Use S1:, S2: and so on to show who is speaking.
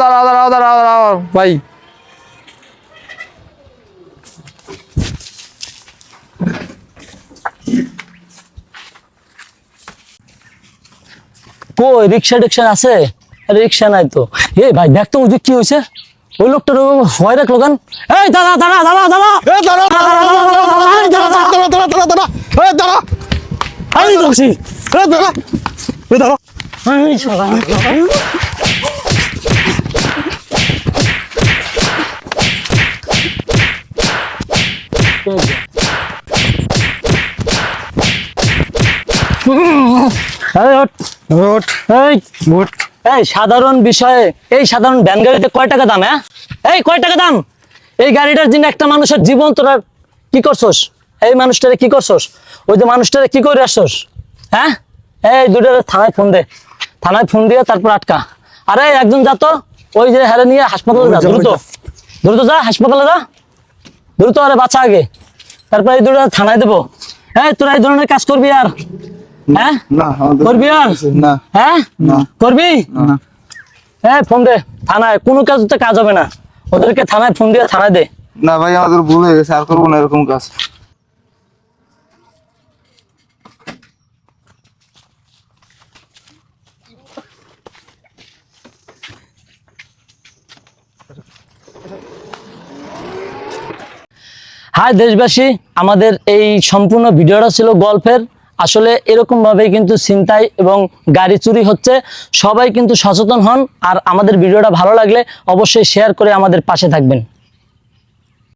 S1: দাঁড়াও ভাই।
S2: কই রিক্সা টিক্সা আছে? রিক্সা নাই তো। এই ভাই দেখ তো ওই যে কি হয়েছে, ওই লোকটার ভয় রাখলো কেন? এই দাঁড়া দাঁড়া দাঁড়া দাঁড়া
S1: দাঁড়া
S2: আমি বলছি
S1: দাঁড়া।
S2: এই সাধারণ বিষয়ে এই সাধারণ ভ্যান গাড়িতে কয় টাকা দাম? এই কয় টাকা দাম এই গাড়িটার জন্য? একটা মানুষের জীবন তোরা কি করছস? এই মানুষটারে কি করছস? ওই যে মানুষটারে কি করে আসছস? হ্যাঁ, এই দুটো থানায় ফোন দে, থানায় ফোন দিয়ে তারপর আটকা। আরে একজন যা তো, ওই যে হারে নিয়ে হাসপাতালে যা, দ্রুত দ্রুত যা, হাসপাতালে যা দ্রুত। আরে বাঁচা আগে, তারপর এই দুটো থানায় দেবো। হ্যাঁ, তোরা এই ধরনের কাজ করবি আর? হ্যাঁ করবি আর? হ্যাঁ করবি? হ্যাঁ ফোন দে থানায়, কোনো কাজ তো কাজ হবে না, ওদেরকে থানায় ফোন দিয়ে থানায় দে।
S3: না ভাই আমাদের ভুল হয়ে গেছে, আর করবো না এরকম কাজ।
S2: হাই দেশবাসী, আমাদের এই সম্পূর্ণ ভিডিওটা ছিল গল্পের। আসলে এরকম ভাবেই কিন্তু ছিনতাই এবং গাড়ি চুরি হচ্ছে। সবাই কিন্তু সচেতন হন, আর আমাদের ভিডিওটা ভালো লাগলে অবশ্যই শেয়ার করে আমাদের পাশে থাকবেন।